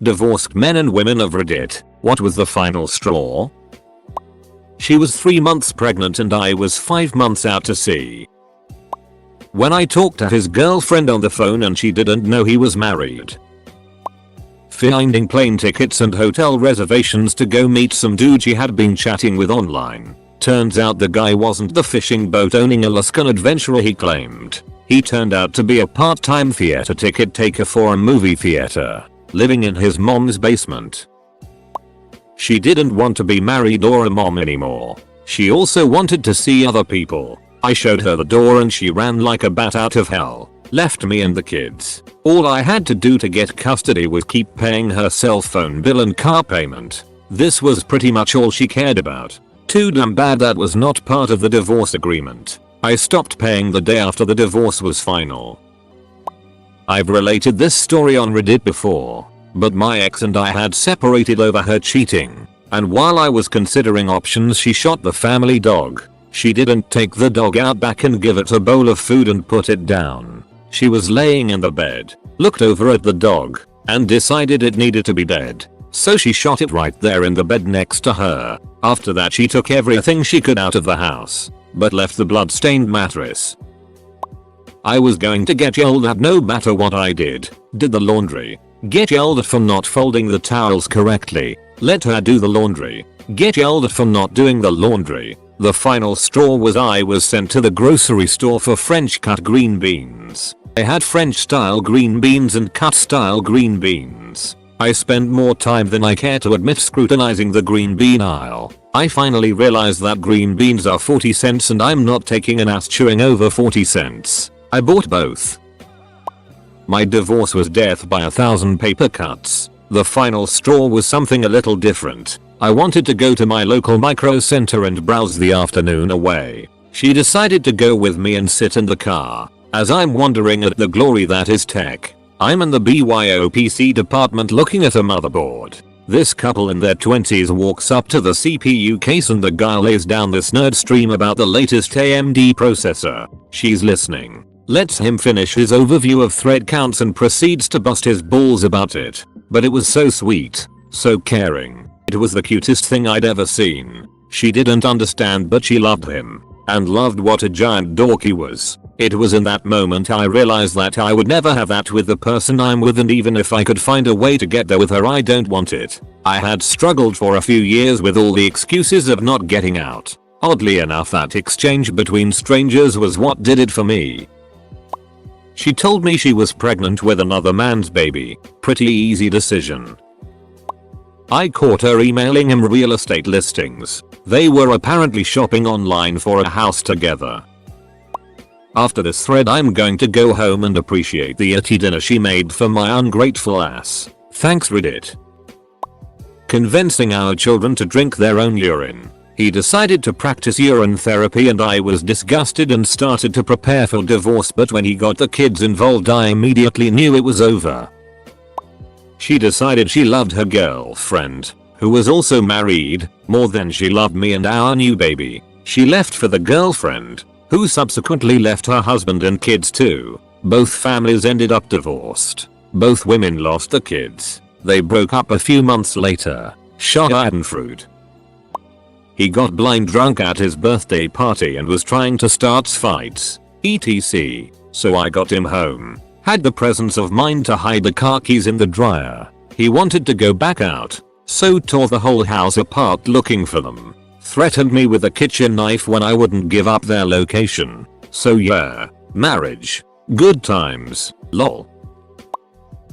Divorced men and women of Reddit, what was the final straw? She was 3 months pregnant and I was 5 months out to sea. When I talked to his girlfriend on the phone and she didn't know he was married. Finding plane tickets and hotel reservations to go meet some dude she had been chatting with online. Turns out the guy wasn't the fishing boat owning Alaskan adventurer he claimed. He turned out to be a part-time theater ticket taker for a movie theater, living in his mom's basement. She didn't want to be married or a mom anymore. She also wanted to see other people. I showed her the door and she ran like a bat out of hell. Left me and the kids. All I had to do to get custody was keep paying her cell phone bill and car payment. This was pretty much all she cared about. Too damn bad that was not part of the divorce agreement. I stopped paying the day after the divorce was final. I've related this story on Reddit before, but my ex and I had separated over her cheating, and while I was considering options she shot the family dog. She didn't take the dog out back and give it a bowl of food and put it down. She was laying in the bed, looked over at the dog, and decided it needed to be dead. So she shot it right there in the bed next to her. After that she took everything she could out of the house, but left the blood-stained mattress. I was going to get yelled at no matter what I did. Did the laundry. Get yelled at for not folding the towels correctly. Let her do the laundry. Get yelled at for not doing the laundry. The final straw was I was sent to the grocery store for French cut green beans. I had French style green beans and cut style green beans. I spent more time than I care to admit scrutinizing the green bean aisle. I finally realized that green beans are 40 cents and I'm not taking an ass chewing over 40 cents. I bought both. My divorce was death by 1,000 paper cuts. The final straw was something a little different. I wanted to go to my local micro center and browse the afternoon away. She decided to go with me and sit in the car. As I'm wondering at the glory that is tech, I'm in the BYOPC department looking at a motherboard. This couple in their 20s walks up to the CPU case and the guy lays down this nerd stream about the latest AMD processor. She's listening, lets him finish his overview of thread counts and proceeds to bust his balls about it. But it was so sweet, so caring. It was the cutest thing I'd ever seen. She didn't understand but she loved him, and loved what a giant dork he was. It was in that moment I realized that I would never have that with the person I'm with, and even if I could find a way to get there with her I don't want it. I had struggled for a few years with all the excuses of not getting out. Oddly enough, that exchange between strangers was what did it for me. She told me she was pregnant with another man's baby. Pretty easy decision. I caught her emailing him real estate listings. They were apparently shopping online for a house together. After this thread I'm going to go home and appreciate the itty dinner she made for my ungrateful ass. Thanks Reddit. Convincing our children to drink their own urine. He decided to practice urine therapy and I was disgusted and started to prepare for divorce, but when he got the kids involved I immediately knew it was over. She decided she loved her girlfriend, who was also married, more than she loved me and our new baby. She left for the girlfriend, who subsequently left her husband and kids too. Both families ended up divorced. Both women lost the kids. They broke up a few months later. Schadenfreude. He got blind drunk at his birthday party and was trying to start fights, etc. So I got him home. Had the presence of mind to hide the car keys in the dryer. He wanted to go back out, so tore the whole house apart looking for them. Threatened me with a kitchen knife when I wouldn't give up their location. So yeah, marriage. Good times, lol.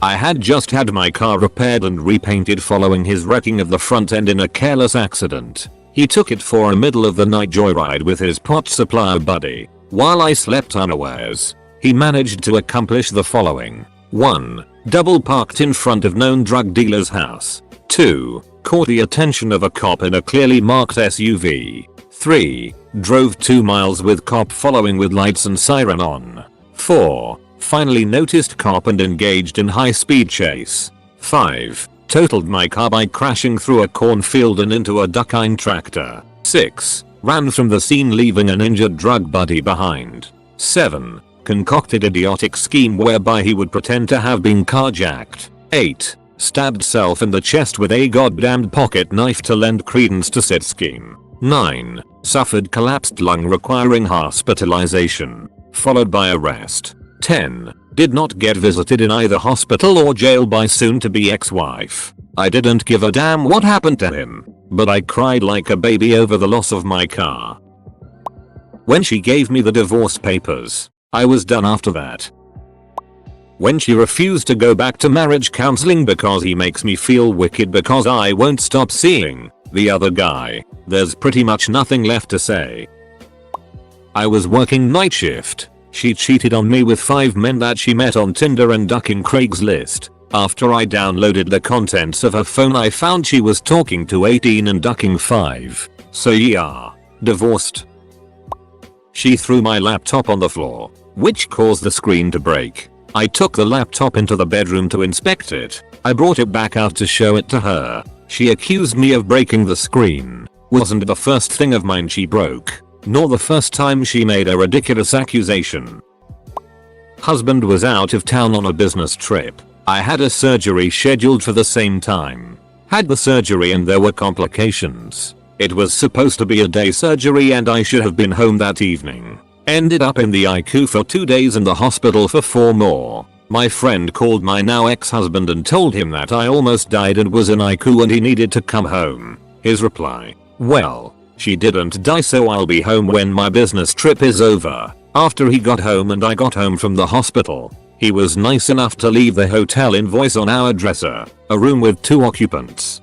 I had just had my car repaired and repainted following his wrecking of the front end in a careless accident. He took it for a middle of the night joyride with his pot supplier buddy. While I slept unawares, he managed to accomplish the following. 1. Double parked in front of known drug dealer's house. 2. Caught the attention of a cop in a clearly marked SUV. 3. Drove 2 miles with cop following with lights and siren on. 4. Finally noticed cop and engaged in high-speed chase. 5. Totaled my car by crashing through a cornfield and into a duckine tractor. 6. Ran from the scene leaving an injured drug buddy behind. 7. Concocted idiotic scheme whereby he would pretend to have been carjacked. 8. Stabbed self in the chest with a goddamned pocket knife to lend credence to said scheme. 9. Suffered collapsed lung requiring hospitalization, followed by arrest. 10. Did not get visited in either hospital or jail by soon-to-be ex-wife. I didn't give a damn what happened to him, but I cried like a baby over the loss of my car. When she gave me the divorce papers, I was done after that. When she refused to go back to marriage counseling because he makes me feel wicked because I won't stop seeing the other guy, there's pretty much nothing left to say. I was working night shift. She cheated on me with 5 men that she met on Tinder and ducking Craigslist. After I downloaded the contents of her phone I found she was talking to 18 and ducking 5. So yeah, divorced. She threw my laptop on the floor, which caused the screen to break. I took the laptop into the bedroom to inspect it. I brought it back out to show it to her. She accused me of breaking the screen. Wasn't the first thing of mine she broke, nor the first time she made a ridiculous accusation. Husband was out of town on a business trip. I had a surgery scheduled for the same time. Had the surgery and there were complications. It was supposed to be a day surgery and I should have been home that evening. Ended up in the ICU for 2 days and the hospital for 4 more. My friend called my now ex-husband and told him that I almost died and was in ICU and he needed to come home. His reply: well, she didn't die so I'll be home when my business trip is over. After he got home and I got home from the hospital, he was nice enough to leave the hotel invoice on our dresser, a room with 2 occupants.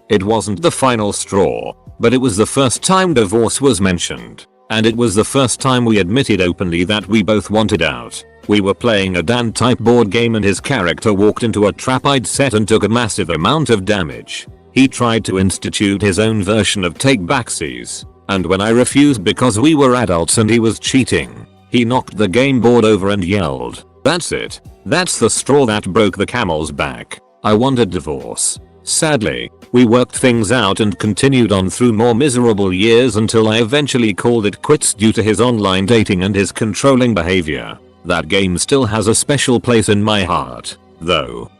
It wasn't the final straw, but it was the first time divorce was mentioned. And it was the first time we admitted openly that we both wanted out. We were playing a Dan type board game and his character walked into a trap I'd set and took a massive amount of damage. He tried to institute his own version of take backsies, and when I refused because we were adults and he was cheating, he knocked the game board over and yelled, "That's it. That's the straw that broke the camel's back. I wanted divorce." Sadly, we worked things out and continued on through more miserable years until I eventually called it quits due to his online dating and his controlling behavior. That game still has a special place in my heart, though.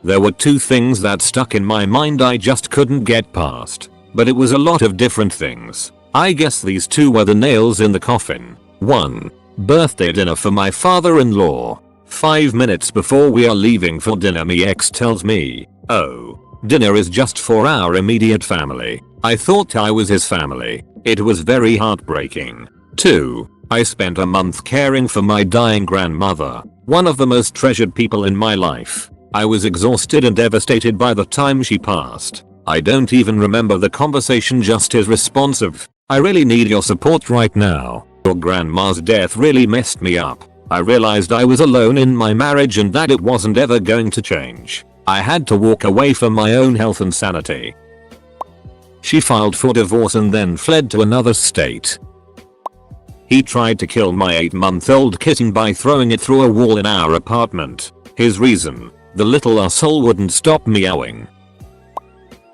There were 2 things that stuck in my mind I just couldn't get past, but it was a lot of different things. I guess these 2 were the nails in the coffin. 1. Birthday dinner for my father-in-law. 5 minutes before we are leaving for dinner my ex tells me, "Oh, dinner is just for our immediate family." I thought I was his family. It was very heartbreaking. 2. I spent a month caring for my dying grandmother, one of the most treasured people in my life. I was exhausted and devastated by the time she passed. I don't even remember the conversation, just his response of, "I really need your support right now. Your grandma's death really messed me up." I realized I was alone in my marriage and that it wasn't ever going to change. I had to walk away for my own health and sanity. She filed for divorce and then fled to another state. He tried to kill my 8-month-old kitten by throwing it through a wall in our apartment. His reason: the little asshole wouldn't stop meowing.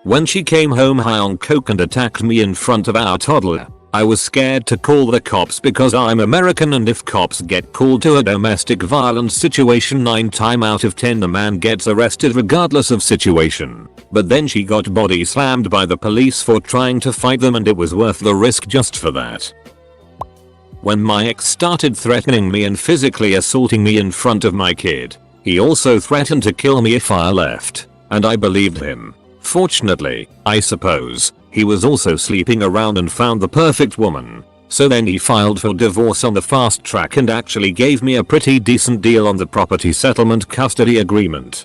When she came home high on coke and attacked me in front of our toddler, I was scared to call the cops because I'm American, and if cops get called to a domestic violence situation 9 times out of 10 the man gets arrested regardless of situation. But then she got body slammed by the police for trying to fight them and it was worth the risk just for that. When my ex started threatening me and physically assaulting me in front of my kid, he also threatened to kill me if I left, and I believed him. Fortunately, I suppose, he was also sleeping around and found the perfect woman. So then he filed for divorce on the fast track and actually gave me a pretty decent deal on the property settlement custody agreement.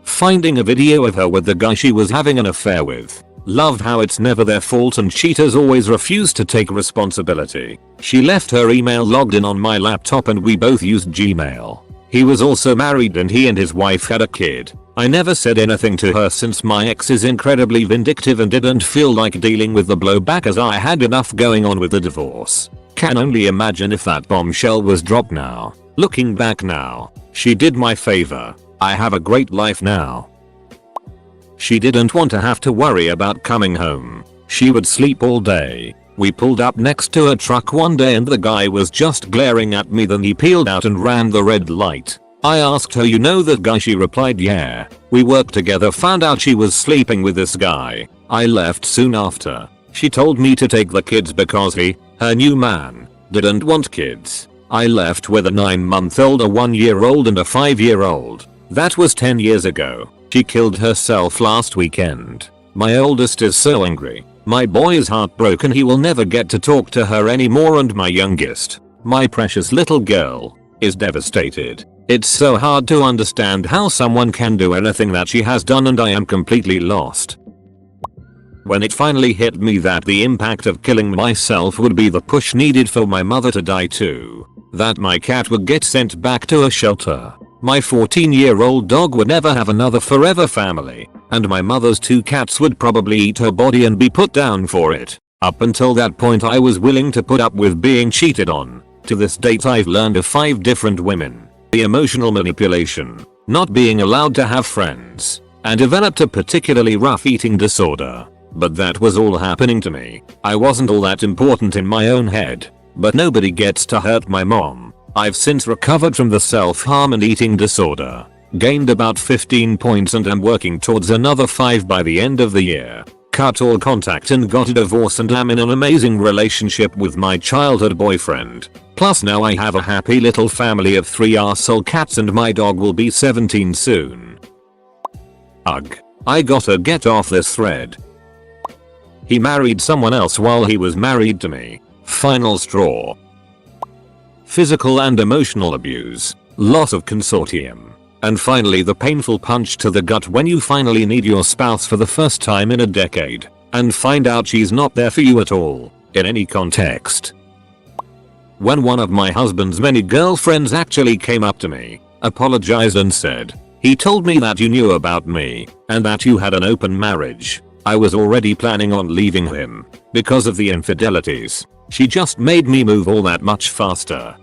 Finding a video of her with the guy she was having an affair with. Loved how it's never their fault and cheaters always refuse to take responsibility. She left her email logged in on my laptop and we both used Gmail. He was also married and he and his wife had a kid. I never said anything to her since my ex is incredibly vindictive and didn't feel like dealing with the blowback as I had enough going on with the divorce. Can only imagine if that bombshell was dropped now. Looking back now, she did my favor. I have a great life now. She didn't want to have to worry about coming home. She would sleep all day. We pulled up next to her truck one day and the guy was just glaring at me, then he peeled out and ran the red light. I asked her, you know that guy? She replied, yeah. We worked together, found out she was sleeping with this guy. I left soon after. She told me to take the kids because her new man, didn't want kids. I left with a 9-month-old, a 1-year-old and a 5-year-old. That was 10 years ago. She killed herself last weekend. My oldest is so angry. My boy is heartbroken, he will never get to talk to her anymore, and my youngest, my precious little girl, is devastated. It's so hard to understand how someone can do anything that she has done, and I am completely lost. When it finally hit me that the impact of killing myself would be the push needed for my mother to die too. That my cat would get sent back to a shelter. My 14-year-old dog would never have another forever family. And my mother's 2 cats would probably eat her body and be put down for it. Up until that point I was willing to put up with being cheated on. To this date I've learned of 5 different women. The emotional manipulation. Not being allowed to have friends. And developed a particularly rough eating disorder. But that was all happening to me. I wasn't all that important in my own head. But nobody gets to hurt my mom. I've since recovered from the self-harm and eating disorder. Gained about 15 points and am working towards another 5 by the end of the year. Cut all contact and got a divorce and am in an amazing relationship with my childhood boyfriend. Plus now I have a happy little family of 3 arsehole cats and my dog will be 17 soon. Ugh. I gotta get off this thread. He married someone else while he was married to me. Final straw. Physical and emotional abuse. Loss of consortium. And finally the painful punch to the gut when you finally need your spouse for the first time in a decade. And find out she's not there for you at all. In any context. When one of my husband's many girlfriends actually came up to me, apologized and said, "He told me that you knew about me, and that you had an open marriage." I was already planning on leaving him. Because of the infidelities. She just made me move all that much faster.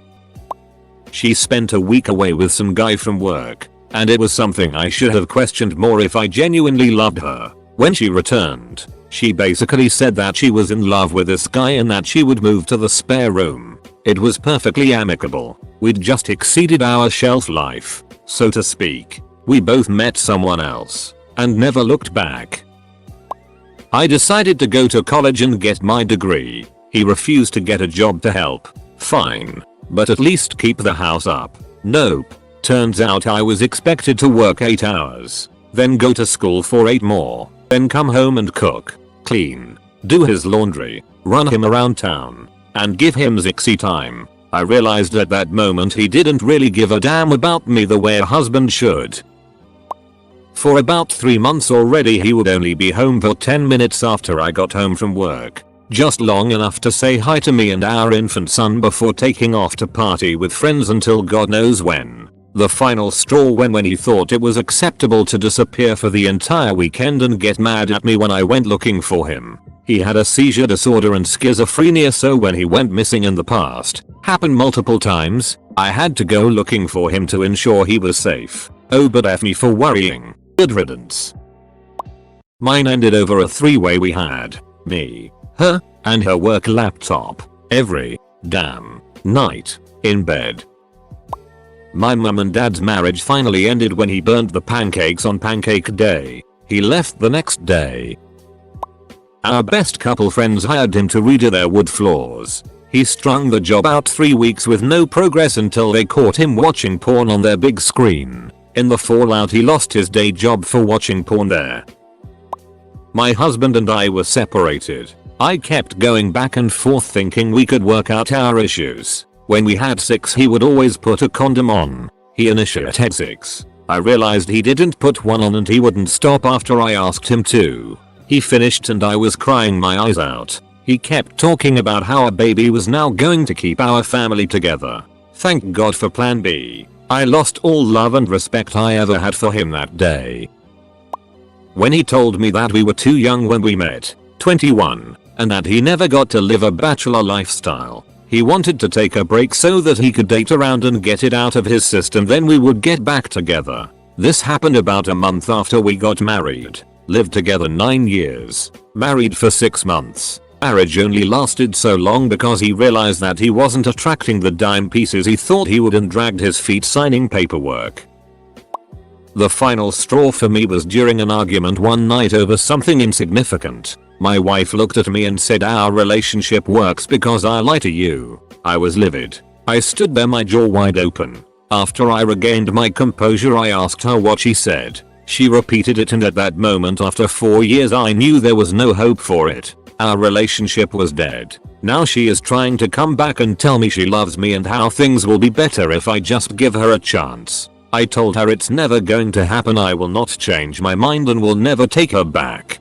She spent a week away with some guy from work. And it was something I should have questioned more if I genuinely loved her. When she returned, she basically said that she was in love with this guy and that she would move to the spare room. It was perfectly amicable. We'd just exceeded our shelf life, so to speak. We both met someone else. And never looked back. I decided to go to college and get my degree. He refused to get a job to help. Fine. But at least keep the house up. Nope. Turns out I was expected to work 8 hours. Then go to school for 8 more. Then come home and cook. Clean. Do his laundry. Run him around town. And give him zixy time. I realized at that moment he didn't really give a damn about me the way a husband should. For about 3 months already he would only be home for 10 minutes after I got home from work. Just long enough to say hi to me and our infant son before taking off to party with friends until God knows when. The final straw when he thought it was acceptable to disappear for the entire weekend and get mad at me when I went looking for him. He had a seizure disorder and schizophrenia, so when he went missing in the past, happened multiple times, I had to go looking for him to ensure he was safe. Oh, but F me for worrying. Good riddance. Mine ended over a 3-way we had. Me, her, and her work laptop. Every damn night in bed. My mum and dad's marriage finally ended when he burnt the pancakes on Pancake Day. He left the next day. Our best couple friends hired him to redo their wood floors. He strung the job out 3 weeks with no progress until they caught him watching porn on their big screen. In the fallout he lost his day job for watching porn there. My husband and I were separated. I kept going back and forth thinking we could work out our issues. When we had sex he would always put a condom on. He initiated sex. I realized he didn't put one on and he wouldn't stop after I asked him to. He finished and I was crying my eyes out. He kept talking about how a baby was now going to keep our family together. Thank God for Plan B. I lost all love and respect I ever had for him that day. When he told me that we were too young when we met, 21, and that he never got to live a bachelor lifestyle. He wanted to take a break so that he could date around and get it out of his system, then we would get back together. This happened about a month after we got married. Lived together 9 years. Married for 6 months. Marriage only lasted so long because he realized that he wasn't attracting the dime pieces he thought he would and dragged his feet signing paperwork. The final straw for me was during an argument one night over something insignificant. My wife looked at me and said, "Our relationship works because I lie to you." I was livid. I stood there, my jaw wide open. After I regained my composure, I asked her what she said. She repeated it, and at that moment, after 4 years, I knew there was no hope for it. Our relationship was dead. Now she is trying to come back and tell me she loves me and how things will be better if I just give her a chance. I told her it's never going to happen. I will not change my mind and will never take her back.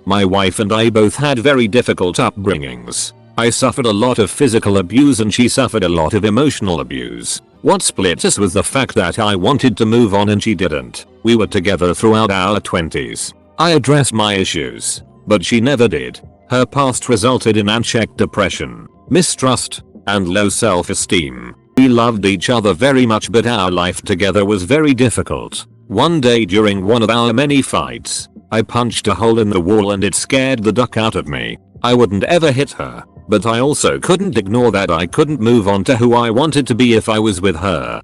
My wife and I both had very difficult upbringings. I suffered a lot of physical abuse and she suffered a lot of emotional abuse. What split us was the fact that I wanted to move on and she didn't. We were together throughout our 20s. I addressed my issues, but she never did. Her past resulted in unchecked depression, mistrust, and low self-esteem. We loved each other very much, but our life together was very difficult. One day during one of our many fights, I punched a hole in the wall and it scared the duck out of me. I wouldn't ever hit her, but I also couldn't ignore that I couldn't move on to who I wanted to be if I was with her.